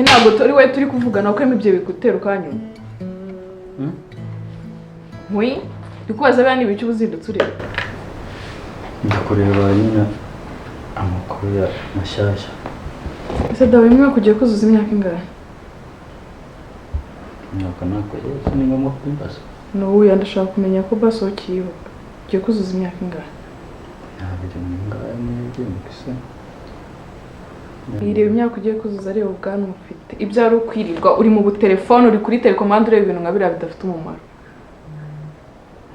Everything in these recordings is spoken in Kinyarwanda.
ntabwo tori we turi kuvugana ko ibyo bigutera ukanyuma nkwi bikubaza bya nibice ubuzindutse ureba ndakureba nyina amakuru ya mashyashya ese dawe imwe kugiye kuzuza imyaka ingahe imyaka nako ni ngombwa kumbaza n'ubu yandashaka kumenya ko baso kiyibuka ugiye kuzuza imyaka ingahe ntabiri ngahe n'ibyo mukise ireba imyaka ugiye kuzuza areba ubwanwa ufite ibyo ari ukwirirwa uri mu butelefone uri kuri telekomande ureba ibintu nka biriya bidafite umumaro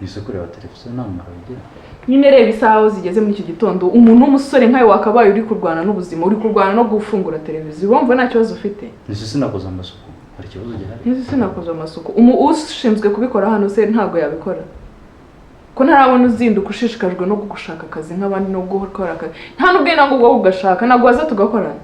nise kureba televiziyo nta mumaro bigira nyine reba isaha aho zigeze muri iki gitondo umuntu w'umusore nkawe wakabaye uri kurwana n'ubuzima uri kurwana no gufungura televiziyo wumva nta kibazo ufite nise sinakoze amasuku hari ikibazo gihari nise sinakoze amasuku ushinzwe kubikora hano se ntabwo yabikora ko ntarabona uzinduka ushishikajwe no gushaka akazi nk'abandi no gukora akazi nta n'ubwe nango bwo kugashaka nagwa za tugakorana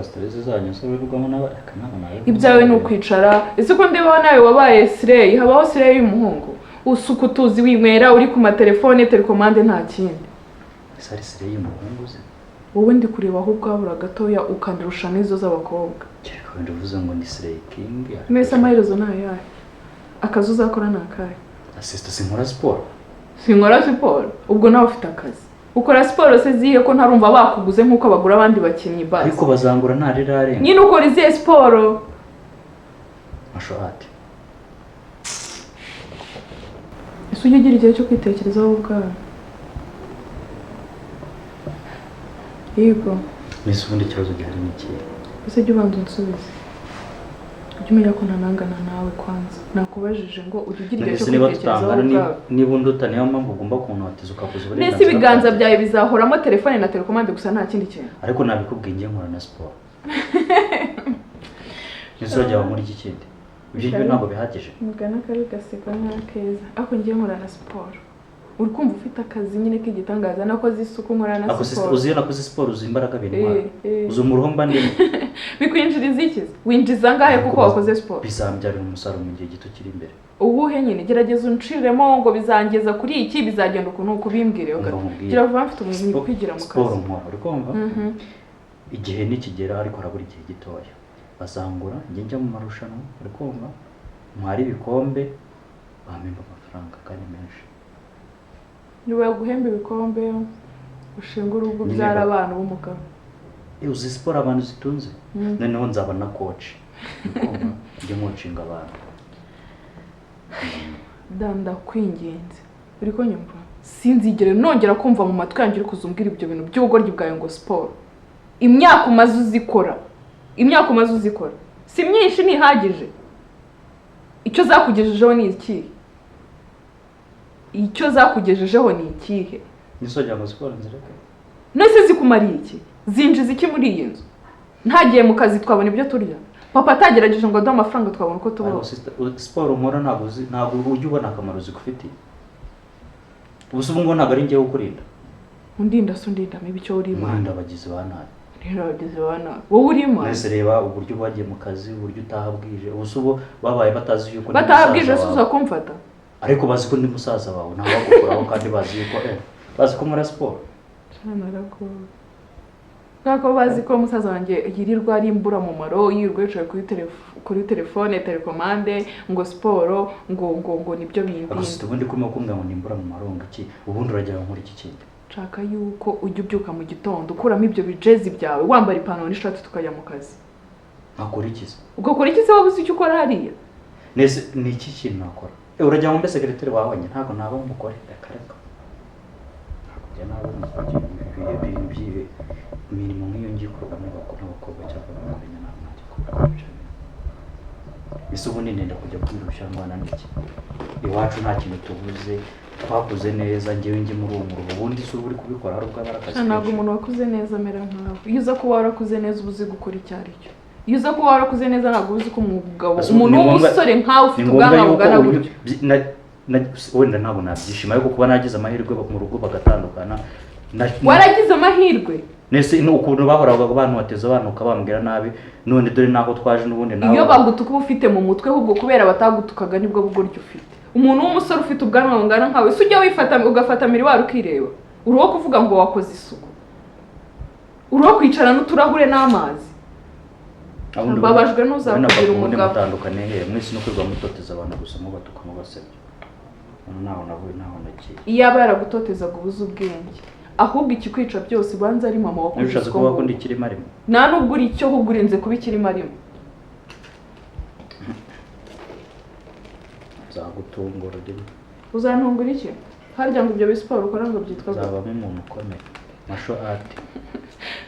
stress zanyu so bivugamo n'abakanama nayo ibyawe ni ukwicara ese ko ndeba nawe wabaye sirey habaho sirey y'umuhungu usuku tuzi wimera uri ku matelefone telekomande nta kindi sari sirey y'umuhungu ze wowe ndi kureba aho bwabura gatoya ukandurusha n'izo z'abakobwa cyeko ndavuze ngo ni sirey king mese amaherezo nayo yayo akazi uzakora nakaye assist sinkora sport sinkora siporo ubwo nawe ufite akazi ukora siporo se zihe ko ntarumva bakuguze nkuko bagura abandi bakinnyi base ariko bazangura ntarirare nyine ukora izihe siporo mashoti ese ujye ugira igihe cyo kwitekerezaho ubwawe yego nise ubundi ikibazo gihari n'iki ese jya ubanza unsubize ujye umenya ko ntanangana nawe kwanza nakubajije ngo ujye ugira igihe cyo kwitekerezaho ubwawe niba unduta niyo mpamvu ugomba kuntotiza ukakoza uburenganzira nese ibiganza byawe bizahoramo telefone na telekomande gusa nta kindi kintu ariko nabikubwiye ngiye nkora na siporo nise urajya muri iki kindi ibyo ntabwo bihagije mugana kari gaseka nk'akeza ariko ngiye nkora na siporo uri kumva ufite akazi nyine k'igitangaza nakoze isuku nkora na siporo uzi nakoze siporo uzi imbaraga bintwara uzi umuruho mba ndimo bikwinjiriza iki winjiza ngahe kuko wakoze siporo bizambyarira umusaruro mu gihe gito kiri imbere ubuhe nyine gerageza unciremo ngo bizangeza kuri iki bizagenda ukuntu ukubimbwire gira vuba mfite umuntu kwigira mu kazi siporo nkora uri kumva igihe nikigera ariko harabura igihe gitoya bazangura njye njya mu marushanwa uri kumva mwari ibikombe bamemba amafaranga kandi menshi niba guhemba ibikombe ushinga urugo byara abana b'umugabo uzi siporo abantu zitunze noneho nzaba na coach ukumva njye nkocinga abantu danda kwingenze uri ko nyumva sinzigere nongera kumva mu matwi yanjye uri kuzumbwira ibyo bintu by'ubugoryi bwawe ngo siporo imyaka umaze uzikora si myinshi nihagije icyo zakugejejeho ni iki nisojya ngo siporo nzireke nese zikumariye iki zinjiza iki muri iyi nzu ntagiye mu kazi twabona ibyo turya papa atagerageje ngo aduhe amafaranga twabona uko tubaho siporo nkora ntabwo ujya ubona akamaro zigufitiye ubusa ubu ngo ntabwo ari njyewe ukurinda undinda se undindamo ibicyo urimo murinda abagizi ba nabi wowe urimo mwese reba uburyo bagiye mu kazi uburyo utaha bwije ubusa ubu babaye batazi yuko bataha bwije se uza kumfata ariko bazi ko ndi musaza wawe nta bagukuraho kandi bazi ko muri siporo Kako bazi ko musaza wanjye yirirwa ari imbura mu maro yirirwa yicaye kuri telefone telekomande ngo siporo ngo nibyo bindi gusa ubundi kurimo kumbwa ngo nimbura mu maro ngiki ubundi urajya muri iki kintu nshaka yuko ujya ubyuka mu gitondo ukuramo ibyo bijezi byawe wambara ipantaro n'ishati tukajya mu kazi nakora iki ugakora iki se wabuze icyo ukora hariya nese ni iki kintu nakora urajya mu secretary wawe ntago naba umukore akareka ya nabo ibintu imirimo nk'iyo ngiye kurwa n'abakobwa cyangwa n'abakobwa n'abakobwa ese ubundi nenda kujya kwirusha ngwana n'iki iwacu nta kintu tubuze twakuze neza ngewe ngi muri uwo ubundi se uri kubikora hari ubwo barakazi ntabwo umuntu wakuze neza amera nkawe iyo uza kuba warakuze neza ubuzi gukora icyo ari cyo iyo uza kuba warakuze neza ntabwo uzi ko umugabo umuntu w'umusore nkawe ufite ubwanwa bugana gutyo wenda ntabwo nabyishima ariko kuba nagize amahirwe mu rugo bagatandukana waragize amahirwe nese ukuntu bahoraga abantu bateze abantu ukabambwira nabi none dore nako twaje n'ubundi nawe iyo bagutuka ufite mu mutwe ahubwo kubera batagutukaga nibwo bugoryo ufite umuntu w'umusore ufite ubwanwa bungana nkawe se ujya wifata ugafata miriwari ukireba uriho kuvuga ngo wakoze isuku uriho kwicara n'uturahure n'amazi babajwe n'uzakugira umugabo batandukane he mwese no kwirwa mutoteza abantu gusa mu batuka mu basebye naho nagiye iyo aba yaragutoteza gubuza ubwenge ahubwo ikikwica byose banza ari mama wakuze ushaze kuba kundi kirimo arimo nta nubwo uri icyo ahubwo urinze kuba ikirimo arimo zagutungura rimwe uzantungura iki harya ngo ibyo bisiporo ukora ngo byitwa zabamo umuntu ukomeye masho art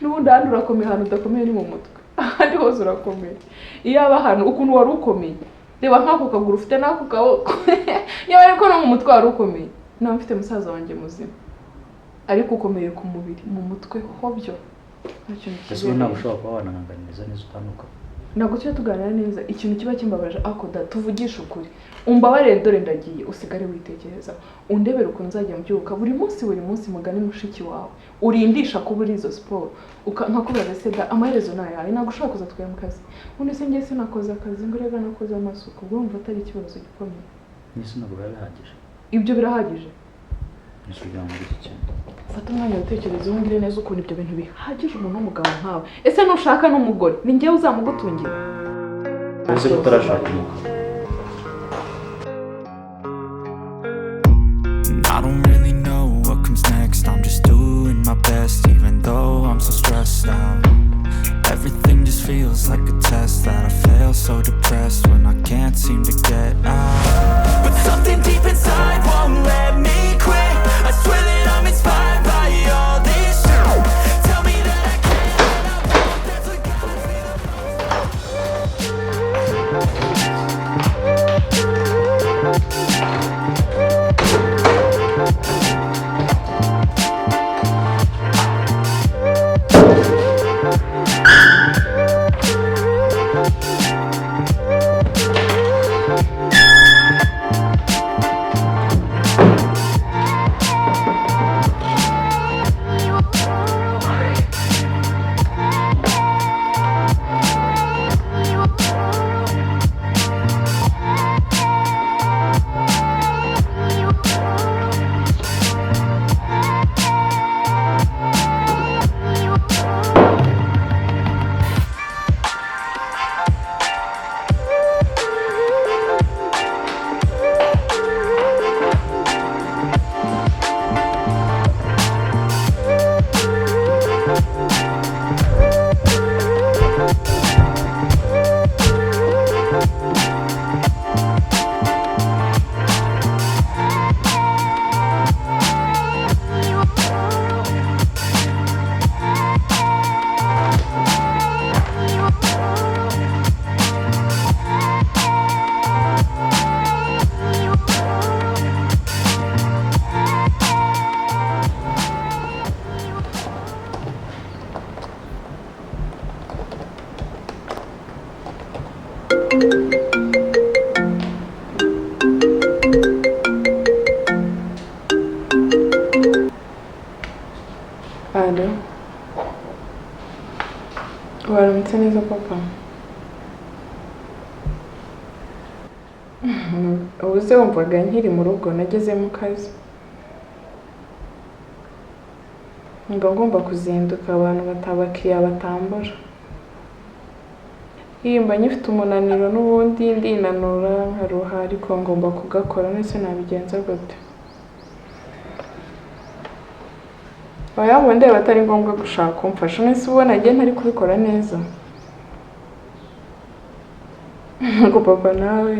n'ubundi handi urakomeye ahantu udakomeye ni mu mutwe ahandi hose urakomeye iyo aba ahantu ukuntu wari ukomeye reba nk'ako kaguru ufite n'ako kaboko iyo ariko no mu mutwe wari ukomeye nawe mfite musaza wanjye muzima ariko ukomeye ku mubiri mu mutwe hobyo ese ntabwo ushobora kuba wananganiriza neza utandukanye ntabwo tujya tuganira neza ikintu kiba kimbabaje akoda tuvugisha ukuri umbabarire dore ndagiye usigare witekereza undebere ukuntu nzajya mbyuka buri munsi mugane mushiki wawe urindisha kuba uri izo siporo nkakubwira seda amaherezo nayawe ntabwo ushobora kuza twaya mu kazi ubundi se njye sinakoze akazi ngo urega nakoze amasuku ubwo wumva atari ikibazo gikomeye n'isi ntabwo birahagije ibyo birahagije nisubiye muri iki kintu fata umwanya utekereza wumvire neza ukuntu ibyo bintu bihagije umuntu w'umugabo nkawe ese nushaka n'umugore ni njyewe uzamugutungira ese kutarashaka umugabo I don't really know what comes next. I'm just doing my best, even though I'm so stressed out. Everything just feels like a test that I fail, so depressed when I can't seem to get out. But something deep inside won't let me quit. I swear that I'm inspired by all this shit. Tell me that I can't, and I won't. That's what guides me Allo. Waramutse neza papa. ubuze wumvaga nkiri mu rugo nageze mu kazi mba ngomba kuzinduka abantu batabakiriya batambura mba nyifite umunaniro n'ubundi ndinanura nkaruha ariko ngomba kugakora nese nabigenza gute bayabonde batari ngombwa gushaka kumfasha nese ubona ngiye ntari kubikora neza ngo papa nawe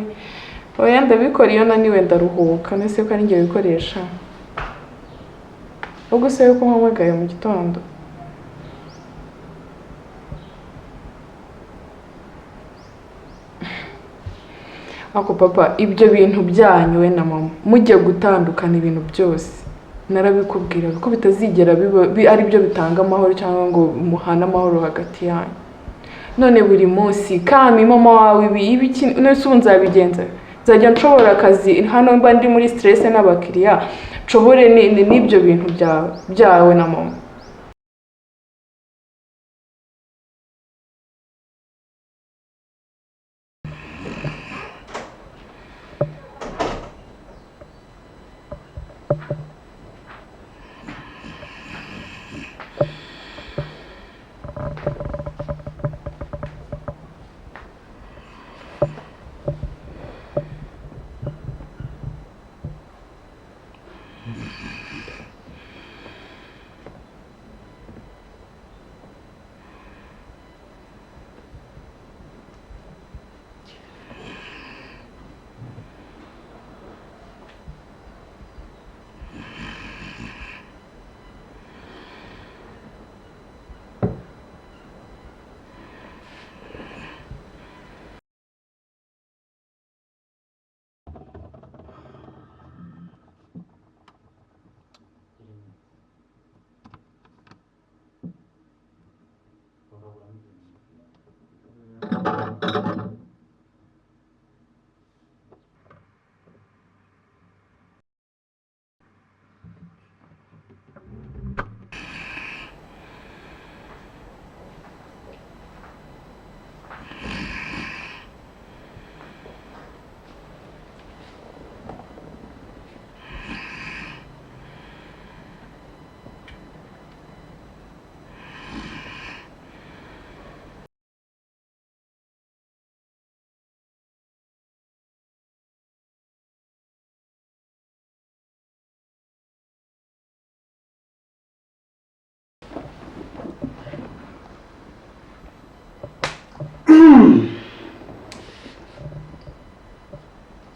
oya ndabikora iyo naniwe ndaruhuka nese ko ari ngiye bikoresha ubwo se ko mpamagaye mu gitondo ako papa ibyo bintu byanyu we na mama mujye gutandukana ibintu byose narabikubwira ko bitazigera ari byo bitanga amahoro cyangwa ngo muhana amahoro hagati yanyu none buri munsi kami mama wawe ibi nese unzabigenza nzajya nshobora akazi hano mba ndi muri stress n'abakiriya nshobore n'ibyo bintu byawe na mama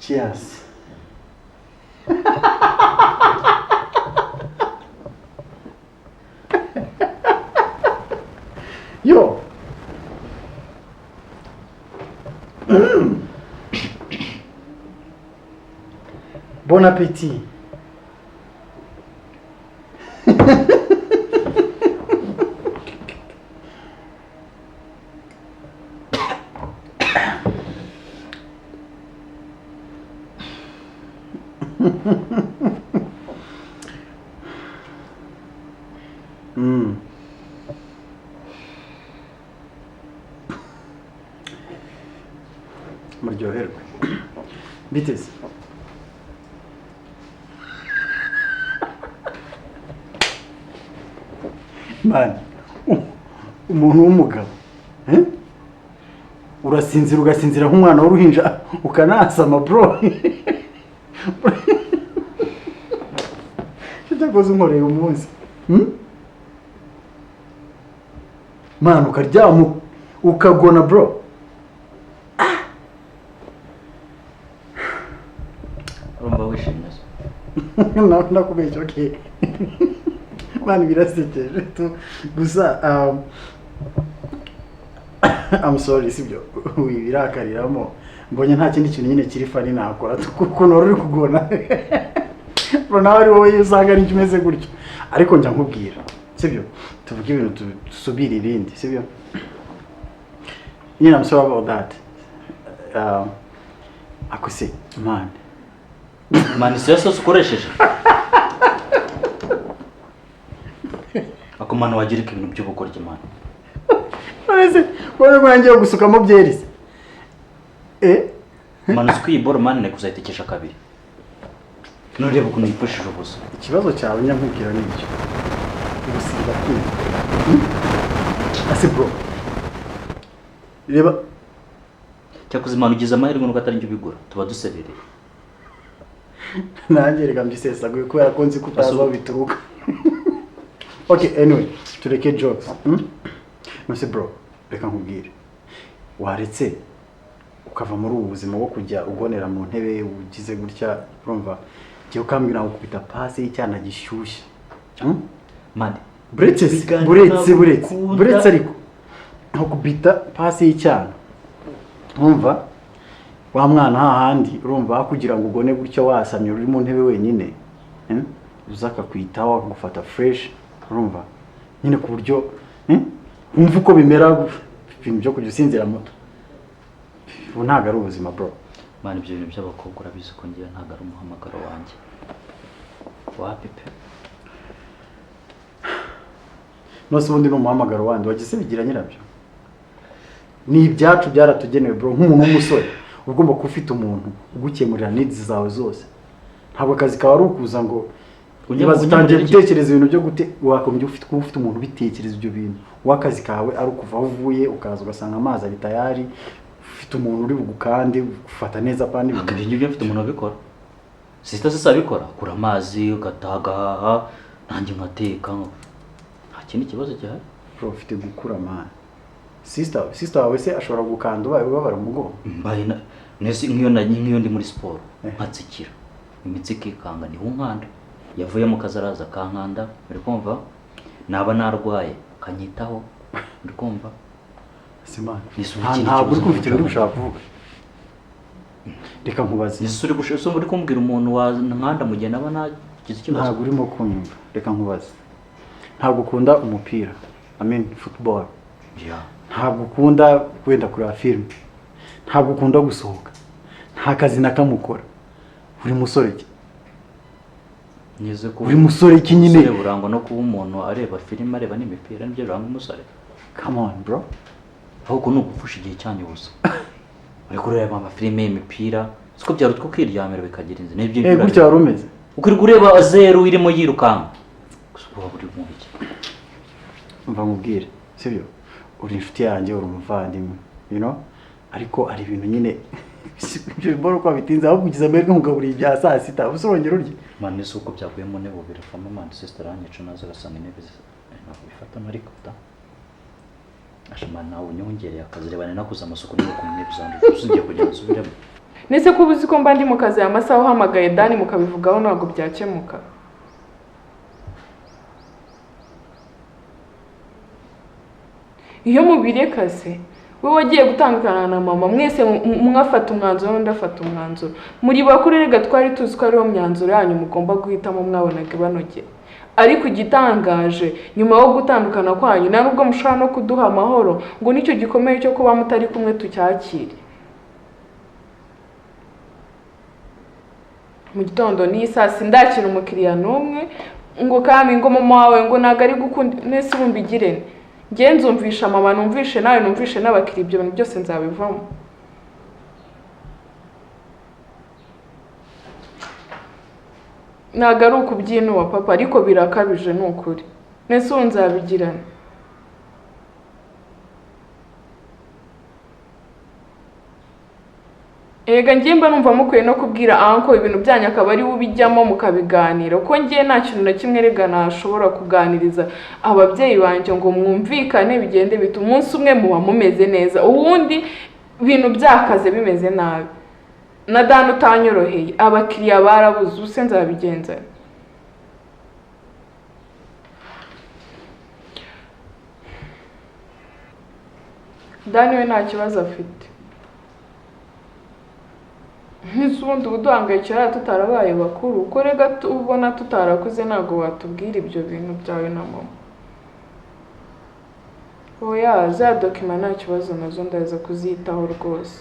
Cheers. Yo. Bon appétit. Muryoherwe. Biteze. Man, umuntu w'umugabo, urasinzira ugasinzira nk'umwana w'uruhinja ukanasama bro. Cyakoze unkoreye umunsi. Man, ukaryama ukagona bro. Urumva wishimye? Nakubeshya okay. Man, birasekeje tu gusa I'm sorry sibyo wirakariramo mbonye nta kindi kintu nyine kiri fani nakora kuko nori kugona bro nawe ari wowe usanga ari kimeze gutyo ariko njya nkubwira sibyo tuvuge ibintu tusubira ibindi sibyo I'm sorry about that akose man siyo ukoresheje akomana wagira ibintu by'ubukorye man Uretse wowe mwangiye gusukamo byerisi manu skwiboro mane kuzayitekesha kabiri nureba ukuntu yipushije ubusa ikibazo cyawe nyankubwira n'icyo ubusiba kindi ase bro reba cyakuze imana ugize amahirwe nuko atari njye ubigura tuba duserereye nanjye reka mbisesaguye kubera ko nzi ko utazi aho bituruka okay anyway tureke jokes nose bro reka nkubwire waretse ukava muri ubu buzima bwo kujya ugonera mu ntebe ugize gutya urumva giye ukambwira ngo kubita pasi y'icyana gishyushye mane buretse ariko nko kubita pasi y'icyana urumva wa mwana hahandi urumva kugira ngo ugone gutya wasamye uri mu ntebe wenyine uzaka kwitaho gufata fresh urumva nyine ku buryo wumva uko bimera ibintu byo kujya usinzira moto ubu ntabwo ari ubuzima bro mane ibyo bintu by'abakobwa urabizi ko ngira ntabwo ari umuhamagaro wanjye wapipe nose ubundi ni umuhamagaro wandi wagize bigira nyirabyo ni ibyacu byaratugenewe bro nk'umuntu w'umusore ugomba kuba ufite umuntu ugukemurira needs zawe zose ntabwo akazi kawe ari ukuza ngo nibaza utangiye gutekereza ibintu byo wakombye ufite umuntu ubitekereza ibyo bintu wakazi kawe ari ukuva aho uvuye ukaza ugasanga amazi ari tayari ufite umuntu uri bugukande ufata neza pani ibintu byo mfite umuntu abikora sister sisa abikora kura amazi ugataga nanjye nkateka nta kindi kibazo cyahari bro ufite gukura man sister wawe se ashobora gukanda ubabara umugongo mbaye nese nk'iyo ndi muri siporo nkatsikira imitsi ikikanga ni unkanda yavuye mu kazi araza kankanda uri kumva naba narwaye kanyitaho uri kumva simana ntabwo uri kumva uri gushaka kuvuga reka nkubaze ese uri kumbwira umuntu wa nkanda mu gihe naba nagize ikibazo ntabwo urimo kunyumva reka nkubaze ntabwo ukunda umupira football ntabwo ukunda kwenda kureba film ntabwo ukunda gusohoka nta kazi nakamukora uri musore ki uri musore ki nyine burangwa no kuba umuntu areba film areba n'imipira nibyo biranga umusore come on bro ahubwo ni ugupfusha igihe cyanyu ubusa uri kureba amafilime y'imipira siko byari utwo kwiryamira bikagira inzi nibyo gutya wari umeze ukuri kureba zero irimo yirukanka gusa buri muntu mva nkubwire sibyo uri inshuti yanjye uri umuvandimwe ariko ari ibintu nyine ibyo biboro ko bitinze aho kugiza amahirwe nkugaburiye ibya saa sita usongera urye mane se uko byaguye mu ntebe birafamo mane sister anyica nazo gasanga intebe ntabwo bifata ariko da ashima nawe unyongereye akazi rebane nakuza amasuku no ku ntebe zanjye usingiye kugira nsubiremo nese ko ubuzi ko mba ndi mu kazi amasaha uhamagaye Dani mukabivugaho ntabwo byakemuka iyo mubireka se we wagiye gutandukana na mama mwese mwafata umwanzuro ndafata umwanzuro muri bakuru rega twari tuzi ko ariho myanzuro yanyu mugomba guhitamo mwabonaga banogeye ariko igitangaje nyuma yo gutandukana kwanyu nubwo mushaka no kuduha amahoro ngo nicyo gikomeye cyo kuba mutari kumwe tucyakire mu gitondo ni isasi ndakira umukiriya numwe ngo kami ngo mama wawe ngo nagari gukunda nese bumbigirene ngenzumvisha mama numvishe nawe numvishe n'abakiri ibyo bintu byose nzabivamo nagaru kubyinuwa papa ariko birakabije n'ukuri nese nzabigirana ega ngimba numva mukwiye no kubwira anko ibintu byanyu akaba ari ubijyamo mukabiganira uko ngiye nta kintu na kimwe rega nashobora kuganiriza ababyeyi banjye ngo mwumvikane bigende bita umunsi umwe muba mumeze neza uwundi ibintu byakaze bimeze nabi na Dani utanyoroheye abakiriya barabuze use nzabigenza Dani we nta kibazo afite n'isubundi ubuduhangayikira tutarabaye bakuru uko rega ubona tutarakuze ntabwo watubwira ibyo bintu byawe na mama oya za dokima nta kibazo nazo ndaza kuzitaho rwose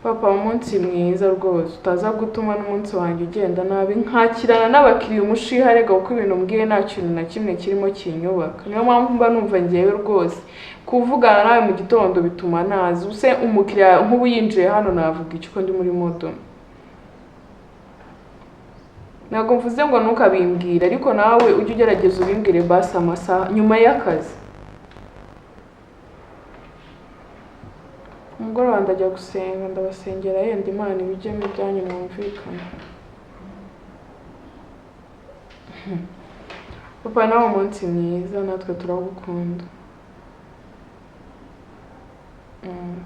papa umunsi mwiza rwose utaza gutuma n'umunsi wanjye ugenda nabi nkakirana n'abakiriya umushiha rega kuko ibintu mbwiye nta kintu na kimwe kirimo kinyubaka niyo mpamvu mba numva ngewe rwose kuvugana nawe mu gitondo bituma nazi use umukiriya nk'ubu yinjiye hano navuga iki ko ndi muri modo ntabwo mvuze ngo ntukabimbwire ariko nawe ujye ugerageza ubimbwire basi amasaha nyuma y'akazi umugoroba ndajya gusenga ndabasengera yenda Imana ibijyemo ibyanyu mwumvikana papa nawe umunsi mwiza natwe turagukunda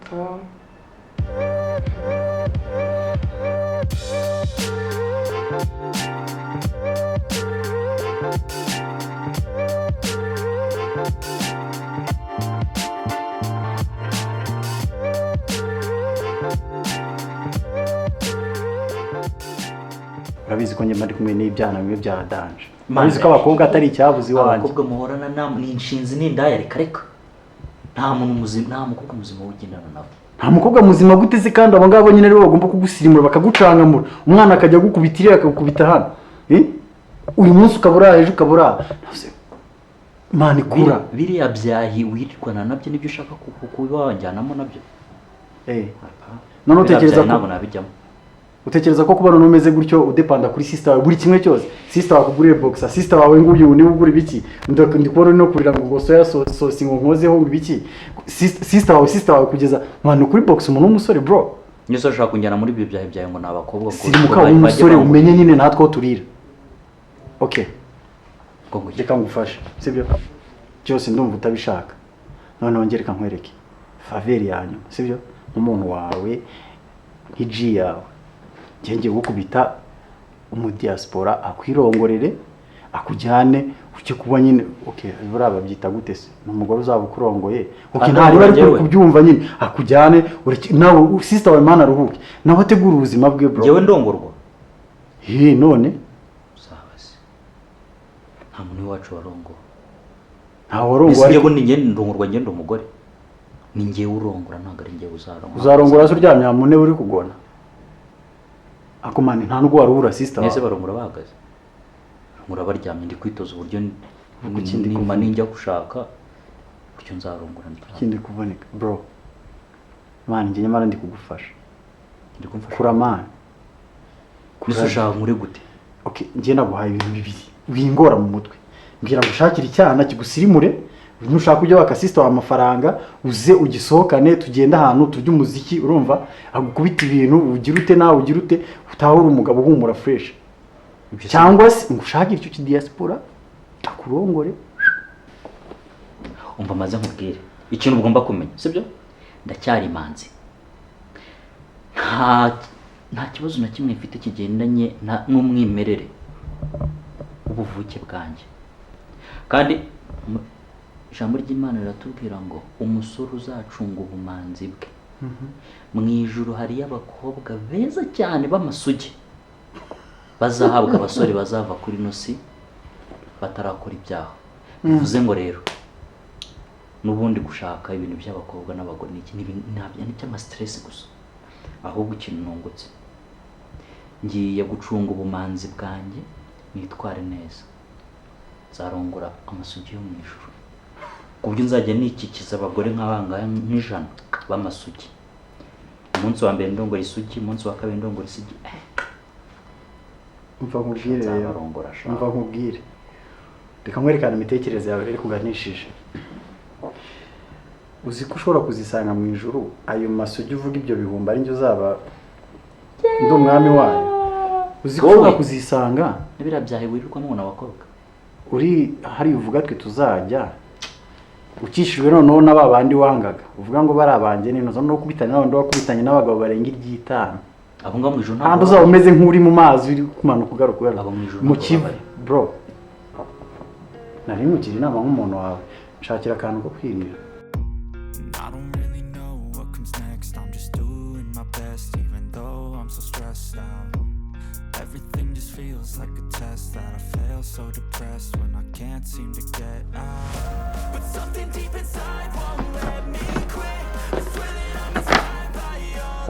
sawa urabizi ko njye ndi kumwe n'ibyana bimwe bya danje urabizi ko abakobwa atari icyabuze iwanjye abakobwa muhorana ni inshinzi n'indaya reka nta muntu muzima nta mukobwa muzima ugendana nabo nta mukobwa muzima gute se kandi abo ngabo nyine rero bagomba kugusirimura bakagucangamura umwana akajya gukubitirira akagukubita hano uyu munsi ukabura ejo ukabura mani kura biriya byahi wirirwana nabyo nibyo ushaka kuba wanjyanamo nabyo none utekereza ko ntabwo nabijyamo utekereza ko kubana numeze gutyo udepanda kuri sister wawe buri kimwe cyose sister wakugurire boxer sister wawe nguyu ni ugura ibiki ndikubona no kurira ngo soya sauce ngo nkozeho ibiki sister wawe kugeza mwana kuri box umuntu w'umusore bro nyose ushaka kunjyana muri ibyo byahe ngo nabakobwa siri muka w'umusore umenye nyine natwo turira okay reka ngufashe sibyo cyose ndumva utabishaka none wongereka nkwereke faveri yanyu sibyo umuntu wawe nk'iji yawe ngiye gukubita umudiaspora akwirongorere akujyane uke kuba nyine okay uraba byita gute se n'umugore uzaba ukurongoye okay ntari bari kubyumva nyine akujyane nawe sister wawe mana ruhuke nawe ategura ubuzima bwe bro yewe ndongorwa none sabase nta muntu wacu warongo nta warongo ariko ni ngende ndongorwa ngende umugore ni ngewe urongora ntago ari ngewe uzarongora se uryamye amune uri kugona akomane nta nubwo warubura sister nese barongora bahagaze murabaryamye ndi kwitoza uburyo nimba ninjya gushaka buryo nzarongora ikindi kuboneka bro man ngiye nyamara ndi kugufasha kura man kushaka muri gute okay ngiye naguhaye ibintu bibiri wingora mu mutwe mbwira gushakira icyana kigusirimure nushaka ujya waka sister wa amafaranga uze ugisohokane tugenda ahantu turya umuziki urumva agukubita ibintu ugira ute nawe ugira ute utahura umugabo uhumura fresh cyangwa se ngushaka icyo kidiaspora akurongore umva maze nkubwire ikintu ugomba kumenya sibyo ndacyari imanzi nta kibazo na kimwe mfite kigendanye n'umwimerere ubuvuke bwanjye kandi ijambo ry'Imana riratubwira ngo umusore uzacunga ubumanzi bwe mu ijuru hari abakobwa beza cyane b'amasugi bazahabwa abasore bazava kuri nosi batarakora ibyaha bivuze ngo rero nubundi gushaka ibintu by'abakobwa n'abagore ni cyama stress gusa ahubwo ikintu nungutse ngiye gucunga ubumanzi bwanjye nitware neza nzarongora amasugi yo mu ijuru kubyo nzajya nikikiza abagore nk'abangaya nk'ijana b'amasugi umunsi wa mbere ndongora isugi umunsi wa kabiri ndongora isugi umva nkubwire reka nkwerekane imitekerereze yawe iri kuganishije uzi ko ushobora kuzisanga mu ijuru ayo masugi uvuga ibyo bihumba ari njye uzaba ndi umwami wayo uzi ko ushobora kuzisanga n'ibira byahe wirirwamo n'abakobwa uri hari uvuga twe tuzajya ukishijwe noneho n'ababandi wangaga uvuga ngo bari abanje nino zo no kubitanya n'abandi bakubitanye n'abagabo barenga iry'itanu abo ngabo mu ijuru ntabwo uzaba umeze nk'uri mu mazi uri kumanuka ugaruka mu kivu bro nari mugira inama nk'umuntu wawe nshakira akantu ko kwirira Everything just feels like a test that I fail so depressed when I can't seem to get out. But something deep inside won't let me quit. I swear that I'm inspired by your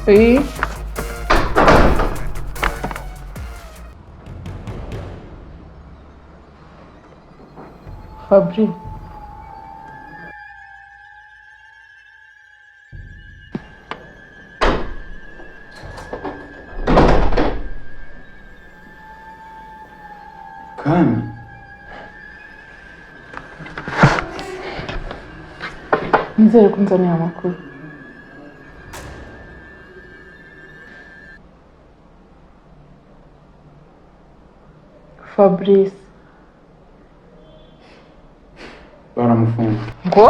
Oui. Fabri. Kami. Nizere ko nzaniye amakuru. Fabrice. Baramufunga. Ngo?